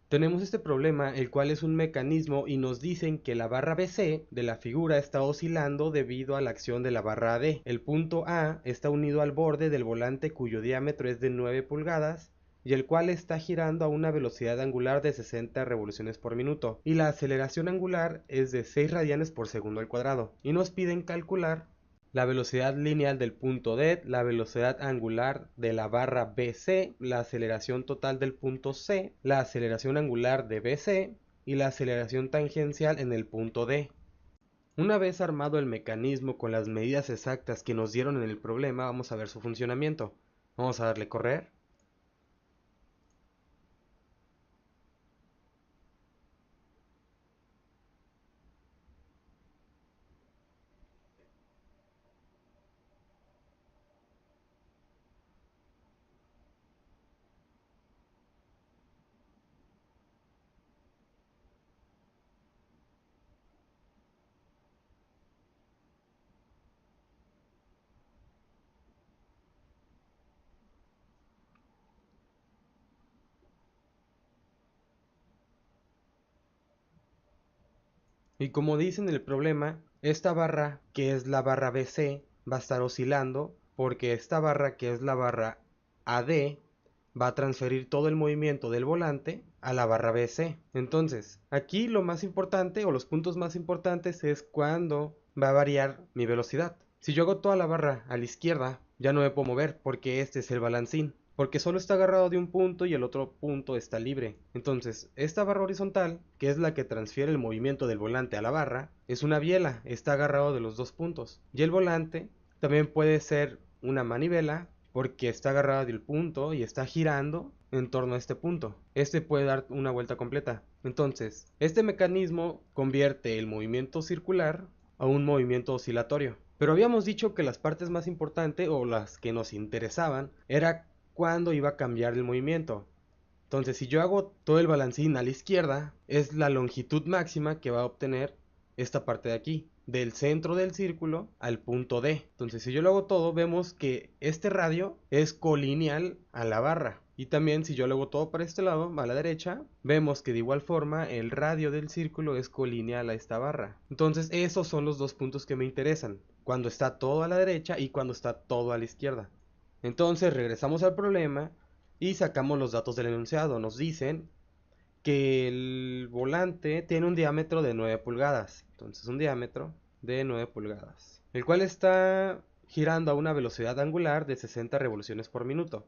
Tenemos este problema, el cual es un mecanismo y nos dicen que la barra BC de la figura está oscilando debido a la acción de la barra AD. El punto A está unido al borde del volante cuyo diámetro es de 9 pulgadas y el cual está girando a una velocidad angular de 60 revoluciones por minuto y la aceleración angular es de 6 radianes por segundo al cuadrado y nos piden calcular la velocidad lineal del punto D, la velocidad angular de la barra BC, la aceleración total del punto C, la aceleración angular de BC y la aceleración tangencial en el punto D. Una vez armado el mecanismo con las medidas exactas que nos dieron en el problema, vamos a ver su funcionamiento. Vamos a darle correr. Y como dice en el problema, esta barra, que es la barra BC, va a estar oscilando porque esta barra, que es la barra AD, va a transferir todo el movimiento del volante a la barra BC. Entonces, aquí lo más importante o los puntos más importantes es cuando va a variar mi velocidad. Si yo hago toda la barra a la izquierda, ya no me puedo mover porque este es el balancín. Porque solo está agarrado de un punto y el otro punto está libre. Entonces, esta barra horizontal, que es la que transfiere el movimiento del volante a la barra, es una biela, está agarrado de los dos puntos. Y el volante también puede ser una manivela porque está agarrado del punto y está girando en torno a este punto. Este puede dar una vuelta completa. Entonces, este mecanismo convierte el movimiento circular a un movimiento oscilatorio. Pero habíamos dicho que las partes más importantes o las que nos interesaban era cuándo iba a cambiar el movimiento. Entonces, si yo hago todo el balancín a la izquierda, es la longitud máxima que va a obtener esta parte de aquí, del centro del círculo al punto D. Entonces, si yo lo hago todo, vemos que este radio es colineal a la barra. Y también si yo lo hago todo para este lado, a la derecha, vemos que de igual forma el radio del círculo es colineal a esta barra. Entonces, esos son los dos puntos que me interesan, cuando está todo a la derecha y cuando está todo a la izquierda. Entonces, regresamos al problema y sacamos los datos del enunciado. Nos dicen que el volante tiene un diámetro de 9 pulgadas. Entonces un diámetro de 9 pulgadas. El cual está girando a una velocidad angular de 60 revoluciones por minuto.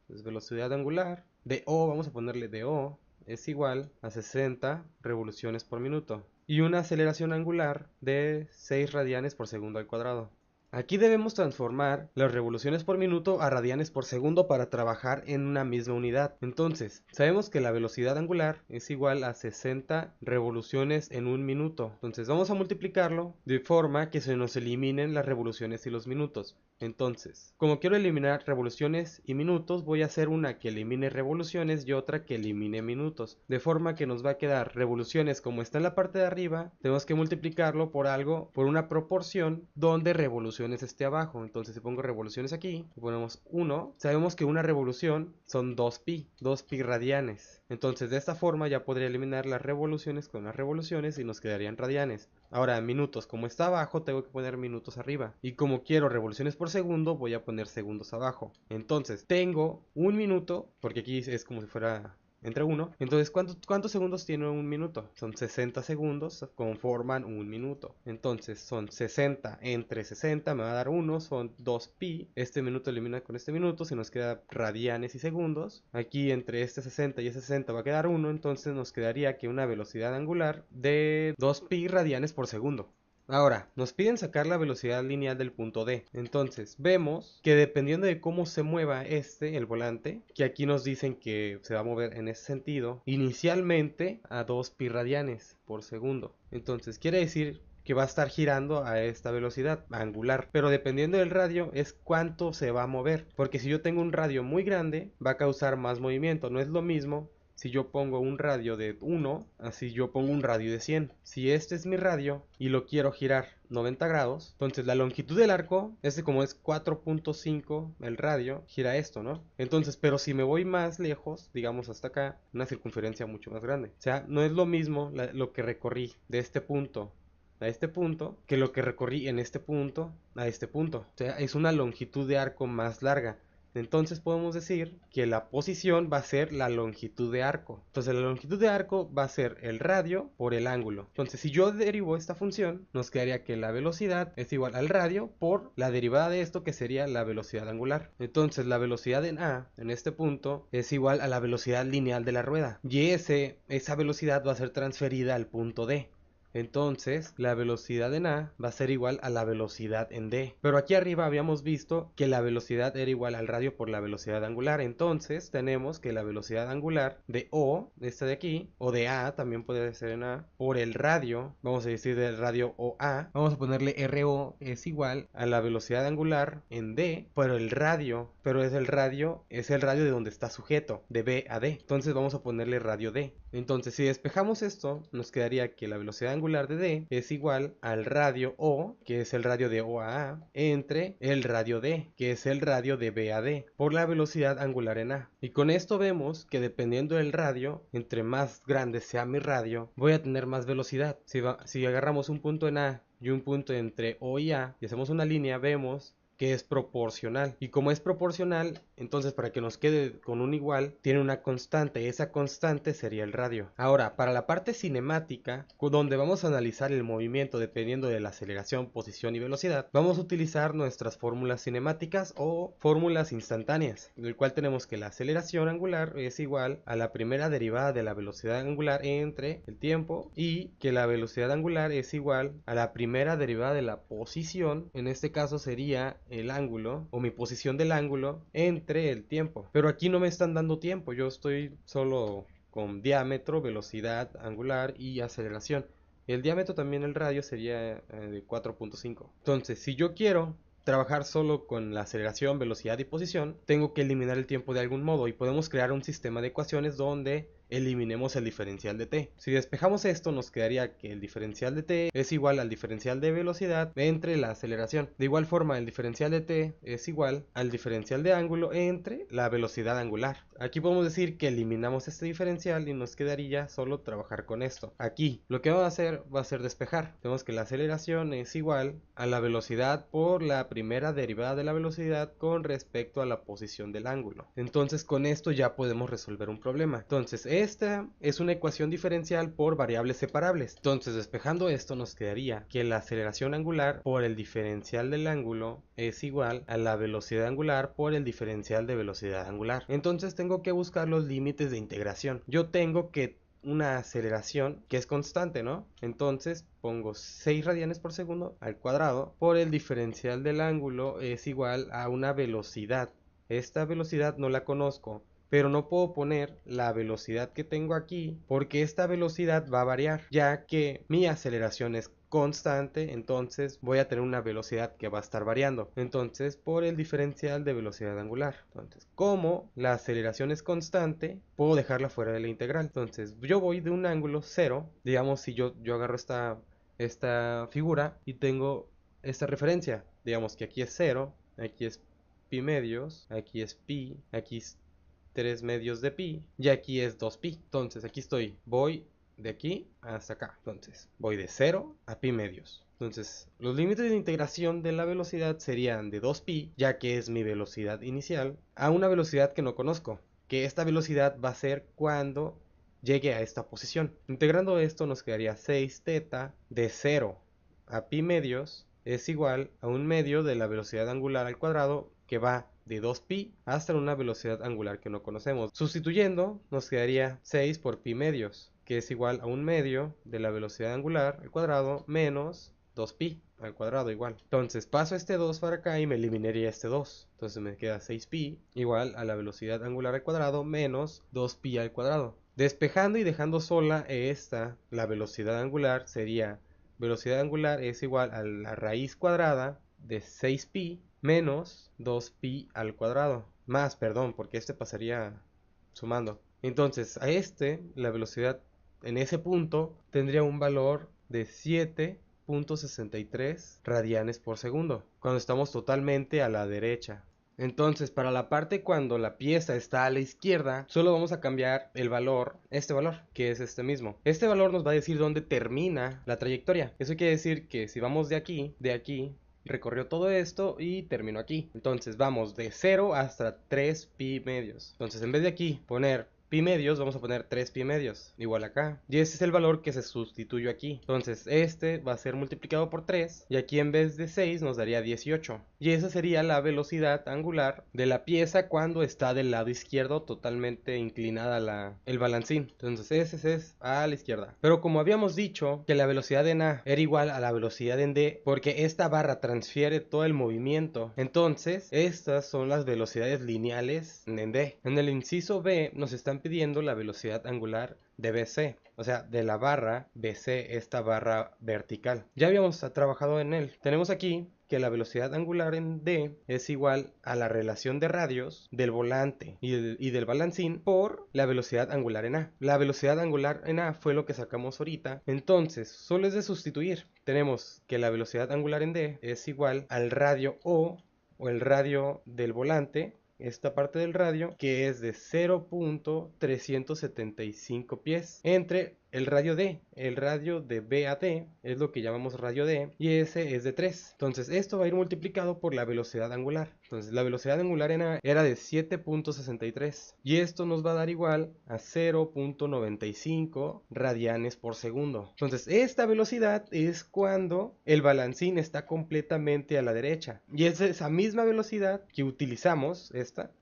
Entonces velocidad angular de O, vamos a ponerle de O, es igual a 60 revoluciones por minuto. Y una aceleración angular de 6 radianes por segundo al cuadrado. Aquí debemos transformar las revoluciones por minuto a radianes por segundo para trabajar en una misma unidad. Entonces, sabemos que la velocidad angular es igual a 60 revoluciones en un minuto. Entonces, vamos a multiplicarlo de forma que se nos eliminen las revoluciones y los minutos. Entonces, como quiero eliminar revoluciones y minutos, voy a hacer una que elimine revoluciones y otra que elimine minutos. De forma que nos va a quedar revoluciones como está en la parte de arriba, tenemos que multiplicarlo por algo, por una proporción donde revoluciones esté abajo. Entonces si pongo revoluciones aquí, ponemos 1, sabemos que una revolución son 2pi radianes. Entonces de esta forma ya podría eliminar las revoluciones con las revoluciones y nos quedarían radianes. Ahora minutos, como está abajo, tengo que poner minutos arriba. Y como quiero revoluciones por segundo, voy a poner segundos abajo. Entonces tengo un minuto, porque aquí es como si fuera entre uno. Entonces, ¿cuántos segundos tiene un minuto? Son 60 segundos, conforman un minuto. Entonces, son 60 entre 60, me va a dar 1, son 2pi. Este minuto elimina con este minuto, se nos queda radianes y segundos. Aquí entre este 60 y este 60 va a quedar 1, entonces nos quedaría que una velocidad angular de 2pi radianes por segundo. Ahora, nos piden sacar la velocidad lineal del punto D. Entonces, vemos que dependiendo de cómo se mueva el volante, que aquí nos dicen que se va a mover en ese sentido, inicialmente a 2 pi radianes por segundo. Entonces, quiere decir que va a estar girando a esta velocidad angular, pero dependiendo del radio es cuánto se va a mover, porque si yo tengo un radio muy grande va a causar más movimiento. No es lo mismo si yo pongo un radio de 1, así yo pongo un radio de 100. Si este es mi radio y lo quiero girar 90 grados, entonces la longitud del arco, como es 4.5 el radio, gira esto, ¿no? Entonces, pero si me voy más lejos, digamos hasta acá, una circunferencia mucho más grande. O sea, no es lo mismo lo que recorrí de este punto a este punto que lo que recorrí en este punto a este punto. O sea, es una longitud de arco más larga. Entonces podemos decir que la posición va a ser la longitud de arco. Entonces la longitud de arco va a ser el radio por el ángulo. Entonces si yo derivo esta función, nos quedaría que la velocidad es igual al radio por la derivada de esto, que sería la velocidad angular. Entonces la velocidad en A, en este punto, es igual a la velocidad lineal de la rueda. Y esa velocidad va a ser transferida al punto D. Entonces, la velocidad en A va a ser igual a la velocidad en D. Pero aquí arriba habíamos visto que la velocidad era igual al radio por la velocidad angular. Entonces, tenemos que la velocidad angular de O, esta de aquí, o de A, también puede ser en A, por el radio, vamos a decir del radio OA, vamos a ponerle RO, es igual a la velocidad angular en D, pero el radio, es el radio de donde está sujeto, de B a D. Entonces, vamos a ponerle radio D. Entonces, si despejamos esto, nos quedaría que la velocidad angular de D es igual al radio O, que es el radio de O a A, entre el radio D, que es el radio de B a D, por la velocidad angular en A. Y con esto vemos que dependiendo del radio, entre más grande sea mi radio, voy a tener más velocidad. Si agarramos un punto en A y un punto entre O y A y hacemos una línea, vemos que es proporcional. Y como es proporcional, entonces para que nos quede con un igual, tiene una constante. Esa constante sería el radio. Ahora, para la parte cinemática, donde vamos a analizar el movimiento dependiendo de la aceleración, posición y velocidad, vamos a utilizar nuestras fórmulas cinemáticas o fórmulas instantáneas, en el cual tenemos que la aceleración angular es igual a la primera derivada de la velocidad angular entre el tiempo, y que la velocidad angular es igual a la primera derivada de la posición, en este caso sería el ángulo o mi posición del ángulo entre el tiempo. Pero aquí no me están dando tiempo, yo estoy solo con diámetro, velocidad angular y aceleración. El diámetro también, el radio, sería de 4.5. Entonces, si yo quiero trabajar solo con la aceleración, velocidad y posición, tengo que eliminar el tiempo de algún modo, y podemos crear un sistema de ecuaciones donde eliminemos el diferencial de t. Si despejamos esto, nos quedaría que el diferencial de t es igual al diferencial de velocidad entre la aceleración. De igual forma, el diferencial de t es igual al diferencial de ángulo entre la velocidad angular. Aquí podemos decir que eliminamos este diferencial y nos quedaría solo trabajar con esto. Aquí lo que vamos a hacer va a ser despejar. Tenemos que la aceleración es igual a la velocidad por la primera derivada de la velocidad con respecto a la posición del ángulo. Entonces con esto ya podemos resolver un problema. Entonces esta es una ecuación diferencial por variables separables. Entonces, despejando esto, nos quedaría que la aceleración angular por el diferencial del ángulo es igual a la velocidad angular por el diferencial de velocidad angular. Entonces tengo que buscar los límites de integración. Yo tengo que una aceleración que es constante, ¿no? Entonces pongo 6 radianes por segundo al cuadrado por el diferencial del ángulo es igual a una velocidad. Esta velocidad no la conozco, pero no puedo poner la velocidad que tengo aquí porque esta velocidad va a variar, ya que mi aceleración es constante, entonces voy a tener una velocidad que va a estar variando. Entonces, por el diferencial de velocidad angular. Entonces, como la aceleración es constante, puedo dejarla fuera de la integral. Entonces, yo voy de un ángulo 0, digamos, si yo agarro esta figura y tengo esta referencia, digamos que aquí es 0, aquí es pi medios, aquí es pi, aquí es 3 medios de pi y aquí es 2pi. Entonces aquí voy de aquí hasta acá. Entonces voy de 0 a pi medios. Entonces los límites de integración de la velocidad serían de 2pi, ya que es mi velocidad inicial, a una velocidad que no conozco, que esta velocidad va a ser cuando llegue a esta posición. Integrando esto nos quedaría 6 teta de 0 a pi medios es igual a un medio de la velocidad angular al cuadrado, que va de 2pi hasta una velocidad angular que no conocemos. Sustituyendo, nos quedaría 6 por pi medios, que es igual a un medio de la velocidad angular al cuadrado menos 2pi al cuadrado igual. Entonces paso este 2 para acá y me eliminaría este 2. Entonces me queda 6pi igual a la velocidad angular al cuadrado menos 2pi al cuadrado. Despejando y dejando sola la velocidad angular, sería velocidad angular es igual a la raíz cuadrada de 6pi menos 2pi al cuadrado. Más, perdón, porque este pasaría sumando. Entonces a la velocidad en ese punto tendría un valor de 7.63 radianes por segundo, cuando estamos totalmente a la derecha. Entonces, para la parte cuando la pieza está a la izquierda, solo vamos a cambiar el valor, este valor, que es este mismo. Este valor nos va a decir dónde termina la trayectoria. Eso quiere decir que si vamos de aquí, recorrió todo esto y terminó aquí. Entonces vamos de 0 hasta 3 pi medios. Entonces en vez de aquí poner pi medios, vamos a poner 3 pi medios, igual acá. Y ese es el valor que se sustituyó aquí. Entonces este va a ser multiplicado por 3, y aquí en vez de 6 nos daría 18. Y esa sería la velocidad angular de la pieza cuando está del lado izquierdo, totalmente inclinada el balancín. Entonces ese es a la izquierda. Pero como habíamos dicho que la velocidad en A era igual a la velocidad en D, porque esta barra transfiere todo el movimiento, entonces estas son las velocidades lineales en D. En el inciso B nos están pidiendo la velocidad angular de BC, o sea, de la barra BC, esta barra vertical. Ya habíamos trabajado en él. Tenemos aquí que la velocidad angular en D es igual a la relación de radios del volante y del balancín por la velocidad angular en A. La velocidad angular en A fue lo que sacamos ahorita. Entonces, solo es de sustituir. Tenemos que la velocidad angular en D es igual al radio o el radio del volante, esta parte del radio, que es de 0.375 pies, entre el radio de B a D es lo que llamamos radio D, y ese es de 3. Entonces esto va a ir multiplicado por la velocidad angular. Entonces la velocidad angular en A era de 7.63, y esto nos va a dar igual a 0.95 radianes por segundo. Entonces esta velocidad es cuando el balancín está completamente a la derecha, y es esa misma velocidad que utilizamos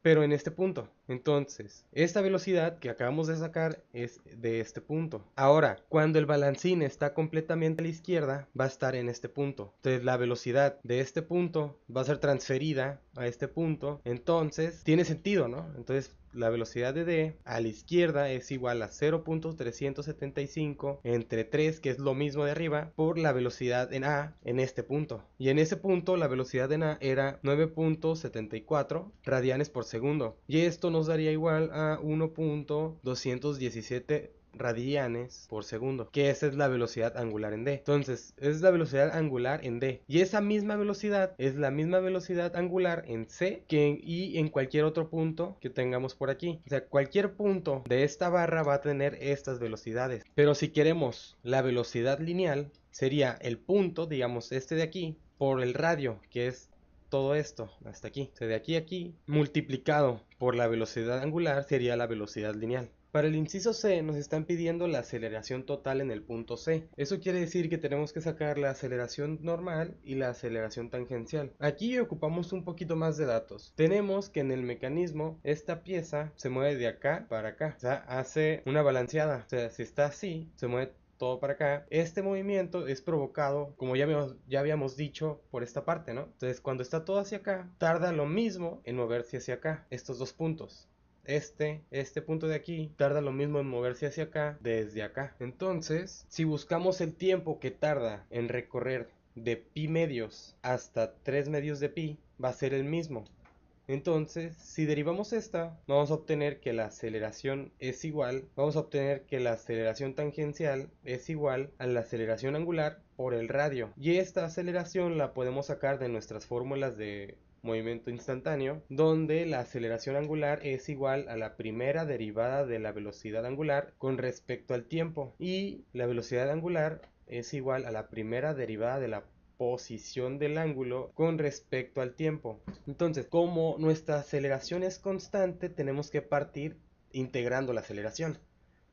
pero en este punto. Entonces esta velocidad que acabamos de sacar es de este punto. Ahora, cuando el balancín está completamente a la izquierda, va a estar en este punto. Entonces la velocidad de este punto va a ser transferida a este punto. Entonces tiene sentido, ¿no? Entonces la velocidad de D a la izquierda es igual a 0.375 entre 3, que es lo mismo de arriba, por la velocidad en A en este punto. Y en ese punto la velocidad en A era 9.74 radianes por segundo. Y esto nos daría igual a 1.217 radianes por segundo, que esa es la velocidad angular en D. Entonces es la velocidad angular en D, y esa misma velocidad es la misma velocidad angular en C y en cualquier otro punto que tengamos por aquí. O sea, cualquier punto de esta barra va a tener estas velocidades. Pero si queremos la velocidad lineal, sería el punto, digamos este de aquí, por el radio, que es todo esto hasta aquí. O sea, de aquí a aquí multiplicado por la velocidad angular sería la velocidad lineal. Para el inciso C nos están pidiendo la aceleración total en el punto C. Eso quiere decir que tenemos que sacar la aceleración normal y la aceleración tangencial. Aquí ocupamos un poquito más de datos. Tenemos que en el mecanismo esta pieza se mueve de acá para acá, o sea, hace una balanceada. O sea, si está así, se mueve todo para acá. Este movimiento es provocado, como ya habíamos dicho, por esta parte, ¿no? Entonces cuando está todo hacia acá, tarda lo mismo en moverse hacia acá, estos dos puntos. Este punto de aquí tarda lo mismo en moverse hacia acá desde acá. Entonces, si buscamos el tiempo que tarda en recorrer de pi medios hasta 3 medios de pi, va a ser el mismo. Entonces, si derivamos esta, vamos a obtener que la aceleración es igual, vamos a obtener que la aceleración tangencial es igual a la aceleración angular por el radio. Y esta aceleración la podemos sacar de nuestras fórmulas de movimiento instantáneo, donde la aceleración angular es igual a la primera derivada de la velocidad angular con respecto al tiempo, y la velocidad angular es igual a la primera derivada de la posición del ángulo con respecto al tiempo. Entonces, como nuestra aceleración es constante, tenemos que partir integrando la aceleración.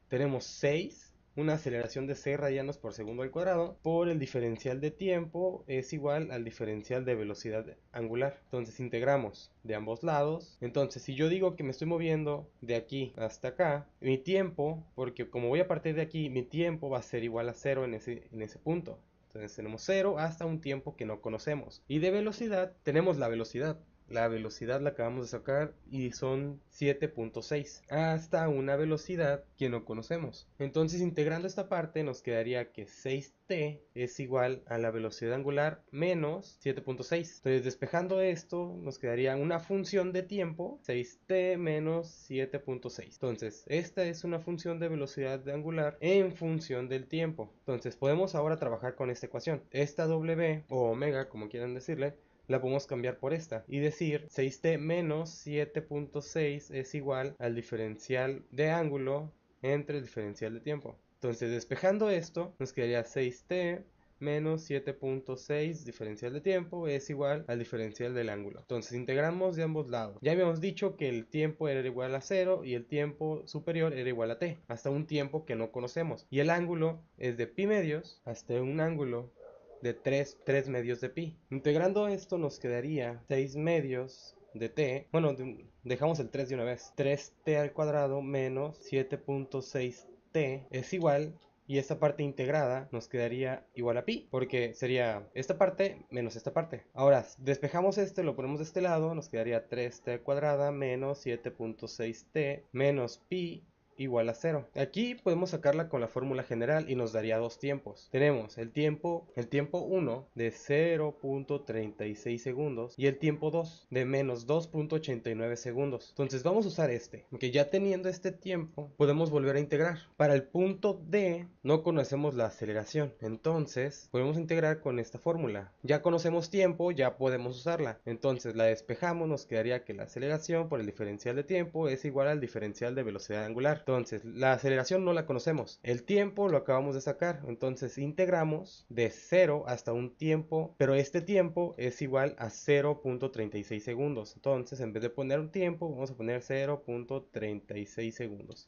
Tenemos 6, una aceleración de 6 radianes por segundo al cuadrado, por el diferencial de tiempo es igual al diferencial de velocidad angular. Entonces integramos de ambos lados. Entonces si yo digo que me estoy moviendo de aquí hasta acá, mi tiempo, porque como voy a partir de aquí, mi tiempo va a ser igual a 0 en ese punto. Entonces tenemos 0 hasta un tiempo que no conocemos. Y de velocidad tenemos la velocidad. la velocidad la acabamos de sacar y son 7.6 hasta una velocidad que no conocemos. Entonces, integrando esta parte nos quedaría que 6t es igual a la velocidad angular menos 7.6. Entonces, despejando esto nos quedaría una función de tiempo, 6t menos 7.6. Entonces, esta es una función de velocidad angular en función del tiempo. Entonces, podemos ahora trabajar con esta ecuación. Esta w o omega, como quieran decirle, la podemos cambiar por esta y decir 6t menos 7.6 es igual al diferencial de ángulo entre el diferencial de tiempo. Entonces, despejando esto nos quedaría 6t menos 7.6 diferencial de tiempo es igual al diferencial del ángulo. Entonces, integramos de ambos lados. Ya habíamos dicho que el tiempo era igual a 0 y el tiempo superior era igual a t, hasta un tiempo que no conocemos. Y el ángulo es de pi medios hasta un ángulo de 3 medios de pi. Integrando esto nos quedaría 6 medios de t. Bueno, dejamos el 3 de una vez. 3t al cuadrado menos 7.6t es igual, y esta parte integrada nos quedaría igual a pi, porque sería esta parte menos esta parte. Ahora, despejamos este, lo ponemos de este lado, nos quedaría 3t cuadrada menos 7.6t menos pi igual a 0. Aquí podemos sacarla con la fórmula general y nos daría dos tiempos. Tenemos el tiempo 1 de 0.36 segundos y el tiempo 2 de menos 2.89 segundos. Entonces vamos a usar este, porque ya teniendo este tiempo podemos volver a integrar. Para el punto D no conocemos la aceleración, entonces podemos integrar con esta fórmula. Ya conocemos tiempo, ya podemos usarla. Entonces la despejamos, nos quedaría que la aceleración por el diferencial de tiempo es igual al diferencial de velocidad angular. Entonces, la aceleración no la conocemos. El tiempo lo acabamos de sacar. Entonces, integramos de 0 hasta un tiempo, pero este tiempo es igual a 0.36 segundos. Entonces, en vez de poner un tiempo, vamos a poner 0.36 segundos.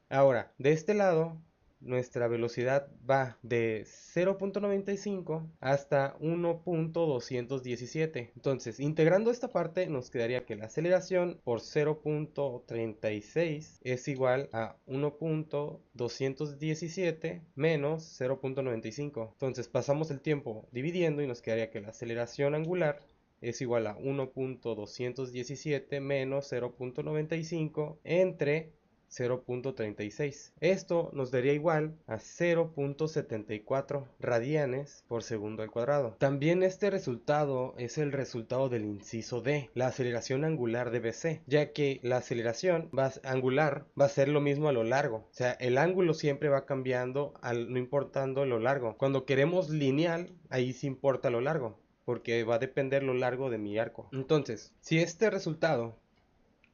Ahora, de este lado, nuestra velocidad va de 0.95 hasta 1.217. Entonces, integrando esta parte, nos quedaría que la aceleración por 0.36 es igual a 1.217 menos 0.95. Entonces, pasamos el tiempo dividiendo y nos quedaría que la aceleración angular es igual a 1.217 menos 0.95 entre 0.36. Esto nos daría igual a 0.74 radianes por segundo al cuadrado. También este resultado es el resultado del inciso D, la aceleración angular de BC, ya que la aceleración angular va a ser lo mismo a lo largo. O sea, el ángulo siempre va cambiando no importando lo largo. Cuando queremos lineal, ahí sí importa lo largo, porque va a depender lo largo de mi arco. Entonces, si este resultado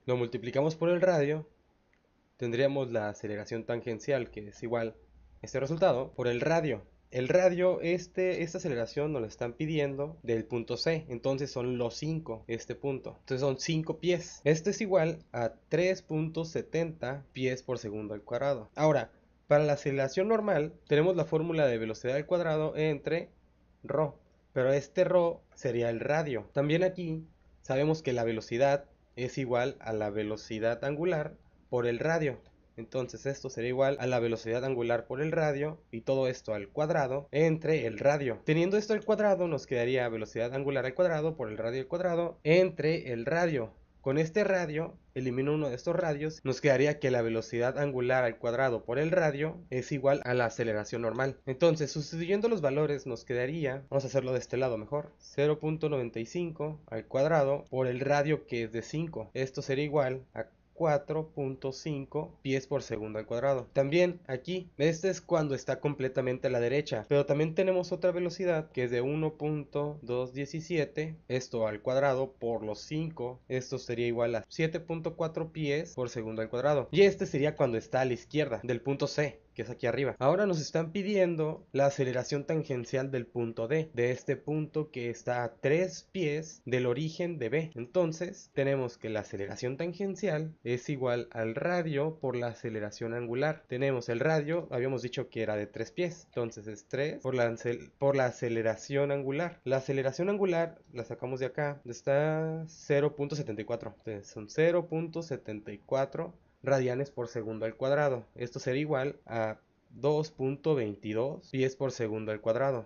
lo multiplicamos por el radio, tendríamos la aceleración tangencial, que es igual a este resultado, por el radio. El radio, esta aceleración nos la están pidiendo del punto C, entonces son los 5, este punto. Entonces son 5 pies. Esto es igual a 3.70 pies por segundo al cuadrado. Ahora, para la aceleración normal, tenemos la fórmula de velocidad al cuadrado entre ρ, pero este ρ sería el radio. También aquí sabemos que la velocidad es igual a la velocidad angular por el radio. Entonces esto sería igual a la velocidad angular por el radio y todo esto al cuadrado entre el radio. Teniendo esto al cuadrado nos quedaría velocidad angular al cuadrado por el radio al cuadrado entre el radio. Con este radio, elimino uno de estos radios, nos quedaría que la velocidad angular al cuadrado por el radio es igual a la aceleración normal. Entonces, sustituyendo los valores nos quedaría, vamos a hacerlo de este lado mejor, 0.95 al cuadrado por el radio que es de 5. Esto sería igual a 4.5 pies por segundo al cuadrado. También aquí, este es cuando está completamente a la derecha, pero también tenemos otra velocidad que es de 1.217, esto al cuadrado por los 5, esto sería igual a 7.4 pies por segundo al cuadrado. Y este sería cuando está a la izquierda del punto C, que es aquí arriba. Ahora nos están pidiendo la aceleración tangencial del punto D, de este punto que está a 3 pies del origen de B. Entonces tenemos que la aceleración tangencial es igual al radio por la aceleración angular. Tenemos el radio, habíamos dicho que era de 3 pies, entonces es 3 por la aceleración angular. La aceleración angular la sacamos de acá, está 0.74, entonces son 0.74 radianes por segundo al cuadrado. Esto será igual a 2.22 pies por segundo al cuadrado.